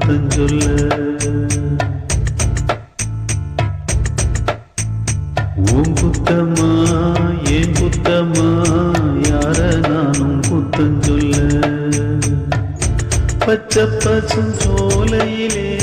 குத்தம் சொல்ல. உன் குத்தமா ஏன் குத்தமா யார நானும் குத்தம் சொல்ல. பச்சை பசும் சோலையிலே